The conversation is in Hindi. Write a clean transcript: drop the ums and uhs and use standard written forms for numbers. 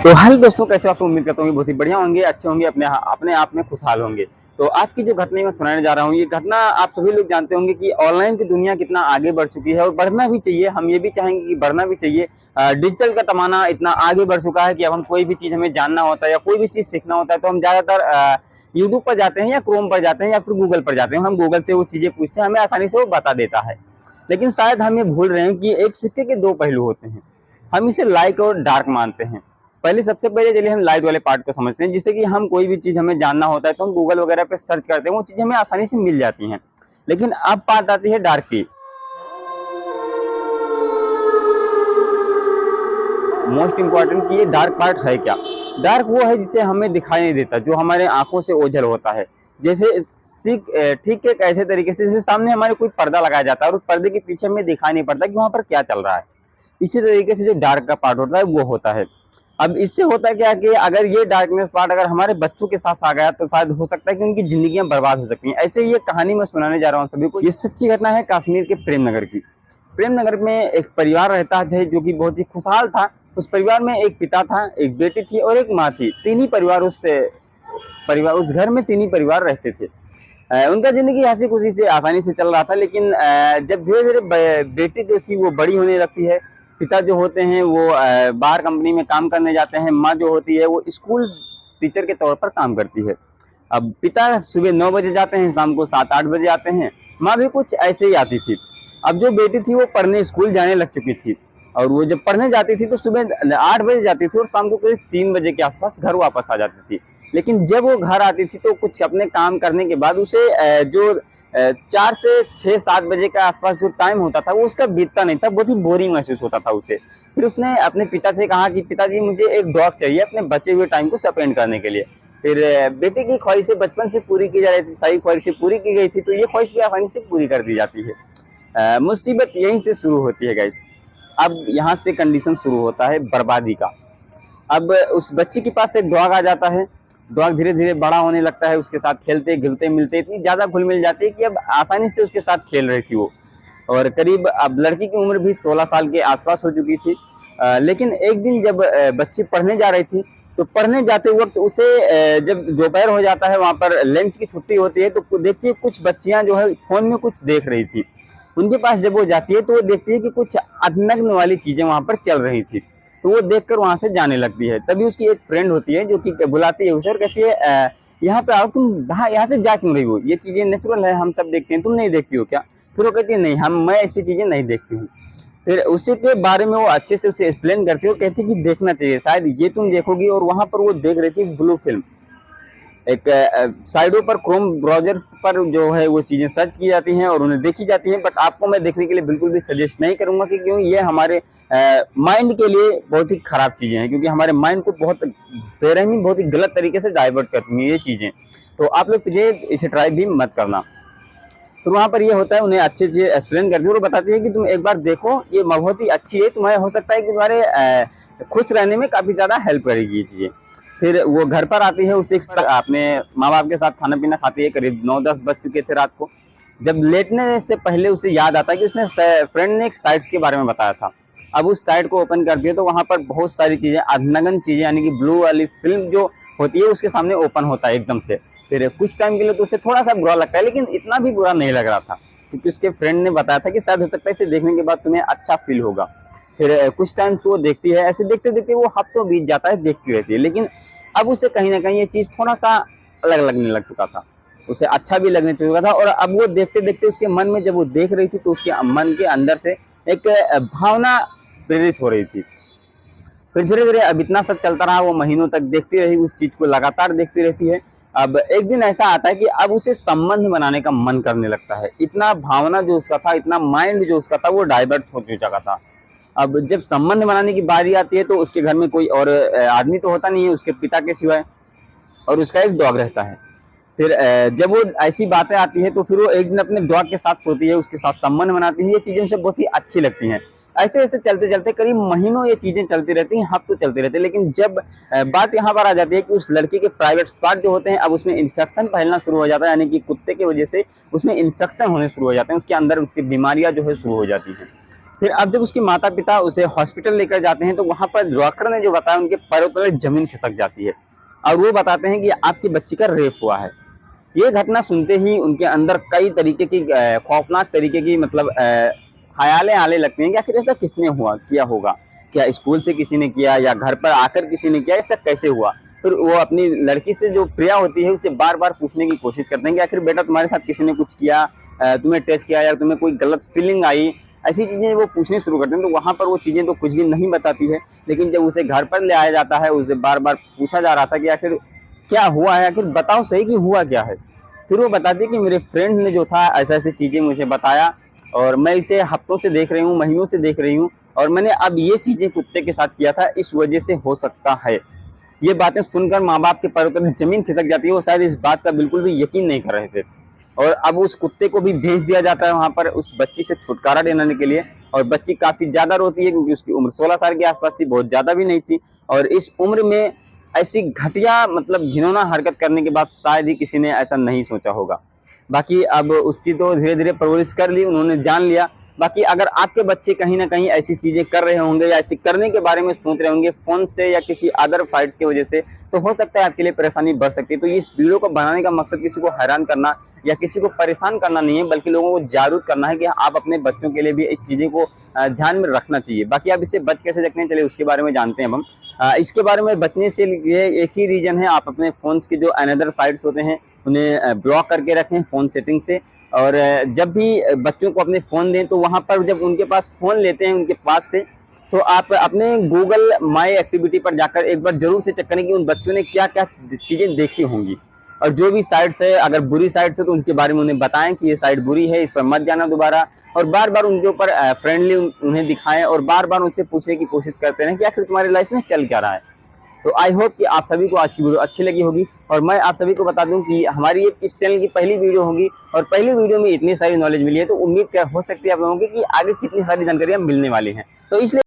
तो हेलो दोस्तों, कैसे हो आप? उम्मीद करता हूँ बहुत ही बढ़िया होंगे, अच्छे होंगे, अपने अपने आप में खुशहाल होंगे। तो आज की जो घटना मैं सुनाने जा रहा हूँ, ये घटना आप सभी लोग जानते होंगे कि ऑनलाइन की दुनिया कितना आगे बढ़ चुकी है और बढ़ना भी चाहिए। हम ये भी चाहेंगे कि बढ़ना भी चाहिए। डिजिटल का जमाना इतना आगे बढ़ चुका है कि अब हम कोई भी चीज़ हमें जानना होता है या कोई भी चीज़ सीखना होता है तो हम ज़्यादातर यूट्यूब पर जाते हैं या क्रोम पर जाते हैं या फिर गूगल पर जाते हैं। हम गूगल से वो चीज़ें पूछते हैं, हमें आसानी से वो बता देता है। लेकिन शायद हम ये भूल रहे हैं कि एक सिक्के के दो पहलू होते हैं। हम इसे लाइट और डार्क मानते हैं। सबसे पहले चलिए हम लाइट वाले पार्ट को समझते हैं, जिससे कि हम कोई भी चीज़ हमें जानना होता है तो हम गूगल वगैरह पे सर्च करते हैं, वो चीज़ें हमें आसानी से मिल जाती हैं। लेकिन अब बात आती है डार्क की। मोस्ट इम्पॉर्टेंट कि ये डार्क पार्ट है क्या? डार्क वो है जिसे हमें दिखाई नहीं देता, जो हमारे आंखों से ओझल होता है। जैसे ठीक एक ऐसे तरीके से जैसे सामने हमारे कोई पर्दा लगाया जाता है और उस पर्दे के पीछे हमें दिखाई नहीं पड़ता कि वहां पर क्या चल रहा है। इसी तरीके से जो डार्क का पार्ट होता है वो होता है। अब इससे होता है क्या कि अगर ये डार्कनेस पार्ट अगर हमारे बच्चों के साथ आ गया तो शायद हो सकता है कि उनकी जिंदगियां बर्बाद हो सकती हैं। ऐसे ही ये कहानी मैं सुनाने जा रहा हूँ सभी को। ये सच्ची घटना है कश्मीर के प्रेमनगर की। प्रेमनगर में एक परिवार रहता है जो कि बहुत ही खुशहाल था। उस परिवार में एक पिता था, एक बेटी थी और एक माँ थी। तीन ही परिवार उस घर में तीन ही परिवार रहते थे। उनका जिंदगी हंसी खुशी से आसानी से चल रहा था। लेकिन जब धीरे धीरे बेटी जो थी वो बड़ी होने लगती है, पिता जो होते हैं वो बाहर कंपनी में काम करने जाते हैं, माँ जो होती है वो स्कूल टीचर के तौर पर काम करती है। अब पिता सुबह 9 बजे जाते हैं, शाम को 7-8 बजे आते हैं। माँ भी कुछ ऐसे ही आती थी। अब जो बेटी थी वो पढ़ने स्कूल जाने लग चुकी थी और वो जब पढ़ने जाती थी तो सुबह 8 बजे जाती थी और शाम को करीब 3 बजे के आसपास घर वापस आ जाती थी। लेकिन जब वो घर आती थी तो कुछ अपने काम करने के बाद उसे जो 4 से 6-7 बजे के आसपास जो टाइम होता था वो उसका बीतता नहीं था, बहुत ही बोरिंग महसूस होता था उसे। फिर उसने अपने पिता से कहा कि पिताजी मुझे एक डॉग चाहिए अपने बचे हुए टाइम को स्पेंड करने के लिए। फिर बेटे की ख्वाहिशें बचपन से पूरी की जा रही थी, सारी ख्वाहिशें पूरी की गई थी, तो ये ख्वाहिश भी आसानी से पूरी कर दी जाती है। मुसीबत यहीं से शुरू होती है गाइस। अब यहाँ से कंडीशन शुरू होता है बर्बादी का। अब उस बच्ची के पास एक डॉग आ जाता है। डॉग धीरे धीरे बड़ा होने लगता है, उसके साथ खेलते घुलते मिलते इतनी ज्यादा घुल मिल जाती है कि अब आसानी से उसके साथ खेल रही थी वो। और करीब अब लड़की की उम्र भी 16 साल के आसपास हो चुकी थी। लेकिन एक दिन जब बच्ची पढ़ने जा रही थी तो पढ़ने जाते वक्त उसे जब दोपहर हो जाता है, वहां पर लंच की छुट्टी होती है, तो देखती है कुछ बच्चियां जो है फोन में कुछ देख रही थी। उनके पास जब वो जाती है तो वो देखती है कि कुछ अनग्न वाली चीजें वहां पर चल रही थी। तो वो देखकर वहां से जाने लगती है। तभी उसकी एक फ्रेंड होती है जो कि बुलाती है उसे और कहती है यहाँ पे आओ, तुम यहाँ से जा क्यों रही हो? ये चीजें नेचुरल है, हम सब देखते हैं, तुम नहीं देखती हो क्या? फिर वो कहती है नहीं, मैं ऐसी चीजें नहीं देखती हूँ। फिर उसी के बारे में वो अच्छे से उसे एक्सप्लेन करती है और कहती है कि देखना चाहिए, शायद ये तुम देखोगी। और वहां पर वो देख रही थी ब्लू फिल्म। एक साइडों पर क्रोम ब्राउजर पर जो है वो चीजें सर्च की जाती हैं और उन्हें देखी जाती हैं। बट आपको मैं देखने के लिए बिल्कुल भी सजेस्ट नहीं करूंगा कि क्यों ये हमारे माइंड के लिए बहुत ही खराब चीजें हैं, क्योंकि हमारे माइंड को बहुत बेरहमी बहुत ही गलत तरीके से डाइवर्ट करती हैं ये चीजें। तो आप लोग इसे ट्राई भी मत करना। तो वहां पर ये होता है, उन्हें अच्छे से एक्सप्लेन करती है और बताती है कि तुम एक बार देखो, ये बहुत ही अच्छी है, तुम्हें हो सकता है कि तुम्हारे खुश रहने में काफी ज्यादा हेल्प करेगी ये चीजें। फिर वो घर पर आती है, उसे अपने माँ बाप के साथ खाना पीना खाती है। करीब 9-10 बज चुके थे रात को। जब लेटने से पहले उसे याद आता है कि उसने फ्रेंड ने एक साइट्स के बारे में बताया था। अब उस साइट को ओपन करती है तो वहां पर बहुत सारी चीजें, अनगन चीजें, यानी कि ब्लू वाली फिल्म जो होती है उसके सामने ओपन होता है एकदम से। फिर कुछ टाइम के लिए तो उसे थोड़ा सा बुरा लगता है, लेकिन इतना भी बुरा नहीं लग रहा था, क्योंकि उसके फ्रेंड ने बताया था कि शायद हो सकता है इसे देखने के बाद तुम्हें अच्छा फील होगा। फिर कुछ टाइम से वो देखती है, ऐसे देखते देखते वो हफ्तों बीत जाता है, देखती रहती है। लेकिन अब उसे कहीं ना कहीं ये चीज थोड़ा सा अलग लगने लग चुका था, उसे अच्छा भी लगने चुका था। और अब वो देखते देखते उसके मन में, जब वो देख रही थी तो उसके मन के अंदर से एक भावना प्रेरित हो रही थी। फिर धीरे धीरे अब इतना सब चलता रहा, वो महीनों तक देखती रही, उस चीज को लगातार देखती रहती है। अब एक दिन ऐसा आता है कि अब उसे संबंध बनाने का मन करने लगता है। इतना भावना जो उसका था, इतना माइंड जो उसका था, वो डाइवर्ट हो चुका था। अब जब संबंध बनाने की बारी आती है तो उसके घर में कोई और आदमी तो होता नहीं है उसके पिता के सिवाय, और उसका एक डॉग रहता है। फिर जब वो ऐसी बातें आती है तो फिर वो एक दिन अपने डॉग के साथ सोती है, उसके साथ संबंध बनाती है। ये चीजें उसे बहुत ही अच्छी लगती हैं। ऐसे ऐसे चलते चलते करीब महीनों ये चीजें चलती रहती हैं, हफ्तों चलते रहते हैं। लेकिन जब बात यहाँ पर आ जाती है कि उस लड़की के प्राइवेट पार्ट जो होते हैं, अब उसमें इन्फेक्शन फैलना शुरू हो जाता है, यानी कि कुत्ते की वजह से उसमें इन्फेक्शन होने शुरू हो जाते हैं, उसके अंदर उसकी बीमारियां जो है शुरू हो जाती हैं। फिर अब जब उसके माता पिता उसे हॉस्पिटल लेकर जाते हैं तो वहाँ पर डॉक्टर ने जो बताया उनके पैरों तले जमीन खिसक जाती है और वो बताते हैं कि आपकी बच्ची का रेप हुआ है। ये घटना सुनते ही उनके अंदर कई तरीके की खौफनाक तरीके की मतलब ख़यालें आने लगती हैं कि आखिर ऐसा किसने किया होगा? क्या स्कूल से किसी ने किया या घर पर आकर किसी ने किया? ऐसा कैसे हुआ? फिर वो अपनी लड़की से जो प्रिया होती है उससे बार-बार पूछने की कोशिश करते हैं कि आखिर बेटा तुम्हारे साथ किसी ने कुछ किया, तुम्हें टच किया या तुम्हें कोई गलत फीलिंग आई? ऐसी चीज़ें वो पूछनी शुरू करते हैं तो वहाँ पर वो चीज़ें तो कुछ भी नहीं बताती है। लेकिन जब उसे घर पर ले आया जाता है, उसे बार-बार पूछा जा रहा था कि आखिर क्या हुआ है? आखिर बताओ सही कि हुआ क्या है? फिर वो बताती है कि मेरे फ्रेंड ने जो था ऐसी-ऐसी चीज़ें मुझे बताया और मैं इसे हफ्तों से देख रही हूँ, महीनों से देख रही हूँ और मैंने अब ये चीज़ें कुत्ते के साथ किया था, इस वजह से हो सकता है। ये बातें सुनकर माँ-बाप के पैरों तले ज़मीन खिसक जाती है, वो शायद इस बात का बिल्कुल भी यकीन नहीं कर रहे थे। और अब उस कुत्ते को भी भेज दिया जाता है वहाँ पर उस बच्ची से छुटकारा दिलाने के लिए और बच्ची काफ़ी ज़्यादा रोती है क्योंकि उसकी उम्र 16 साल के आस-पास थी, बहुत ज़्यादा भी नहीं थी और इस उम्र में ऐसी घटिया मतलब घिनौना हरकत करने के बाद शायद ही किसी ने ऐसा नहीं सोचा होगा। बाकी अब उसकी तो धीरे-धीरे परवरिश कर ली, उन्होंने जान लिया। बाकी अगर आपके बच्चे कहीं न कहीं ऐसी चीज़ें कर रहे होंगे या ऐसी करने के बारे में सोच रहे होंगे फ़ोन से या किसी अदर साइट्स की वजह से, तो हो सकता है आपके लिए परेशानी बढ़ सकती है। तो इस वीडियो को बनाने का मकसद किसी को हैरान करना या किसी को परेशान करना नहीं है, बल्कि लोगों को जागरूक करना है कि आप अपने बच्चों के लिए भी इस चीज़ें को ध्यान में रखना चाहिए। बाकी आप इससे बच कैसे सकते हैं, चलिए उसके बारे में जानते हैं अब हम। इसके बारे में बचने से लिए एक ही रीज़न है, आप अपने फ़ोन्स के जो अनदर साइट्स होते हैं, उन्हें ब्लॉक करके रखें फ़ोन सेटिंग से और जब भी बच्चों को अपने फ़ोन दें, तो वहाँ पर जब उनके पास फ़ोन लेते हैं उनके पास से, तो आप अपने गूगल माई एक्टिविटी पर जाकर एक बार ज़रूर से चेक करें कि उन बच्चों ने क्या-क्या चीज़ें देखी होंगी। और जो भी साइट्स है, अगर बुरी साइट्स है तो उनके बारे में उन्हें बताएँ कि ये साइट बुरी है, इस पर मत जाना दोबारा और बार-बार उनके ऊपर फ्रेंडली उन्हें दिखाएँ और बार-बार उनसे पूछने की कोशिश करते रहें कि आखिर तुम्हारी लाइफ़ में चल क्या रहा है। तो आई होप कि आप सभी को आज की वीडियो अच्छी लगी होगी और मैं आप सभी को बता दूं कि हमारी ये इस चैनल की पहली वीडियो होगी और पहली वीडियो में इतनी सारी नॉलेज मिली है तो उम्मीद कर हो सकती है आप लोगों की कि आगे कितनी सारी जानकारियां मिलने वाली हैं। तो इसलिए